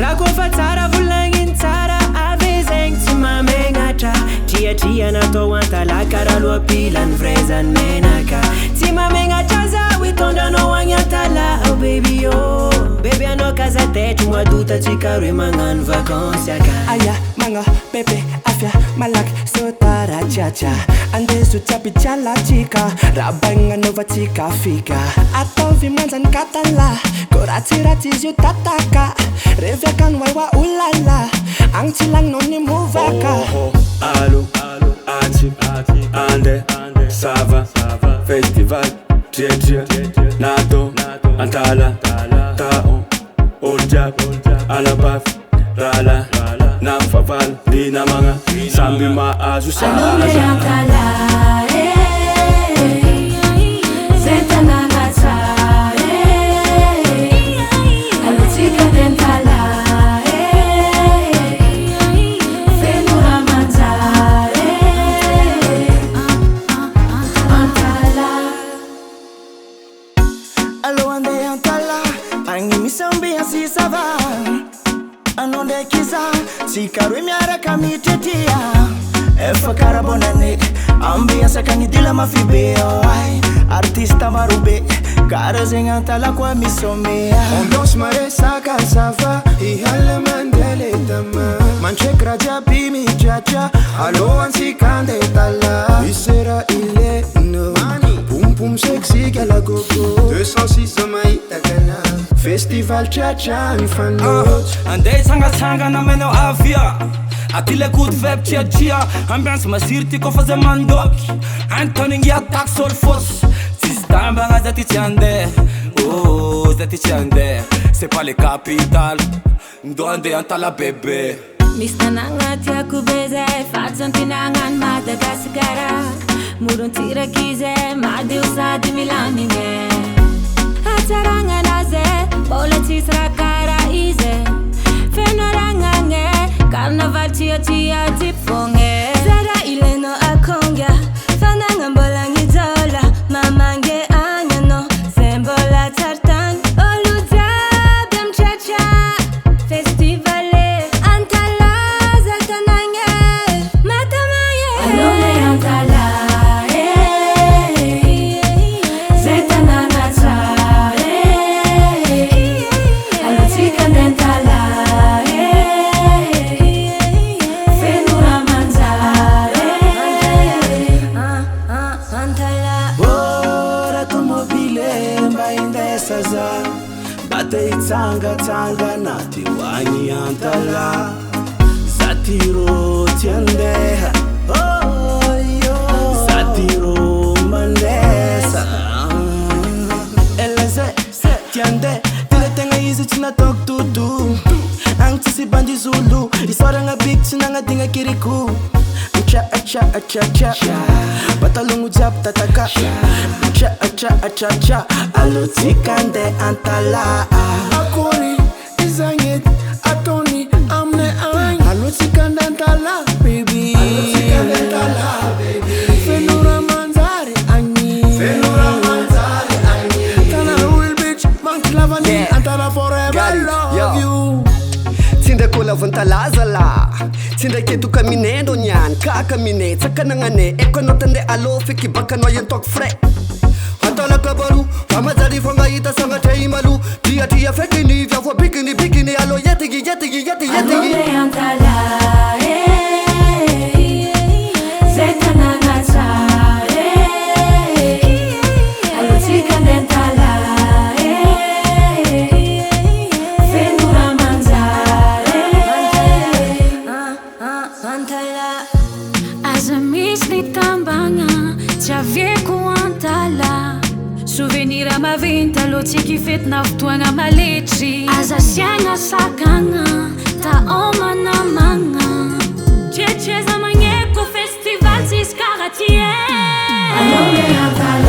Nakofa tsara volagnin tsara ave zegny tsy mamenatra Tria Tria natao antalaha karaha loapilany vrai zany menaka Tsy mamenatra zaho hitondranao agny Antalaha oh baby oh Baby anao kazatetry moadota tsika roe magnano vacances aka Aya magna bebe afya malaky sotara tchatcha Andeso tsiapitsiala tsika rabagna novatsika fika Ataovy manjany Cathalina ko ratsiratsy izy io tataka Revy akany waiwa ulala agny tsy lagninao ny movaka Allo Andeha Festival Tria Tria Nato Antalaha Taon Oljab Alabaf Rala Namfaval Dina mga Sambi maazo sa Allo Andeha Antalaha Zeta nanatsa Allo tsika dentalaha Fenora manjare Antalaha Allo Andeha Antalaha agny misy ambiance ça va Anao ndraiky za tsika roe miaraka mitretria Efa karaha bonne année ambiance akagny dila mafy be ay artiste maro be karaha zegny Antalaha koa misomea Ambiance maresaka ça va ihala mandeha le dama Mantraiky raha jiaby mitratria Allo antsika andeha Antalaha Misera ileno Boum sexique à la gogo 206 mahitagana Festival Tria mifanojo Andeha itsangatsangana menao avia Aty le coup de veb Tria Tria Ambiance masiro ty kofa zay mandoky Antoningy attaque sol fausse Tsisy tambagna za ty tsy andeha Oh, za ty tsy andeha C'est pas les capitales Ndo andeha Antalaha bébé Misy tanagna tiako be zay Fahatsam-pinagnan Madagasikara Moron tiraky zay Madio sady milamigny Hatsaragna zay Mbola tsisy raha karaha izy Fenoragnagny Carnaval Tria Tria tipfogny Zara ilainao akonga Fanagna mbola ngijola Mamange agnano Zay mbola tsartany Olo jiaby am Tria Tria Festivale Antalaha zay tanagny Matamagny Allo Andeha Antalaha Zay tanagna tsara Allo tsika andeha Antalaha Fenora manjare Antalaha Bora tomobile mba indesa za Bata itsangatsangana ty hoagny Antalaha Za tiro ty andeha Za tiro mandesa Ela zay ty andeha Tena tegna izy tsy nataoko toto Agny tsisy bandy zolo Isoragna biky tsy nagnadigna kirikou Cha batalogno jiaby tataka Cha Allo tsika andeha Antalaha Akory izagnety ataony amine agny Allo tsika andeha Antalaha baby Fenora manjary agny Tanara will bitch Manky lavany Antalaha forever love you Tsindako lavantalaha zala Tsindake toka minendo niany Kaka mine tsakanagnane Eko anao tande allo feky bakanao yantoko frais Antalaha kabaru Famajary fangahita sangatra imalu Tria Tria feky ny viavo bikiny allo yetigi Allo Andeha Antalaha Zay tanagna tsara Allo tsika andeha Antalaha Fenora manjare Antalaha Aza misy ny tambagna Tsy avieko Antalaha Souvenir maventy allo tsika fetina fotoagna maletry Aza siagna sakagna Ta omanamagna Tria Tria za magneko festival tsisy karaha ty Allo Andeha Antalaha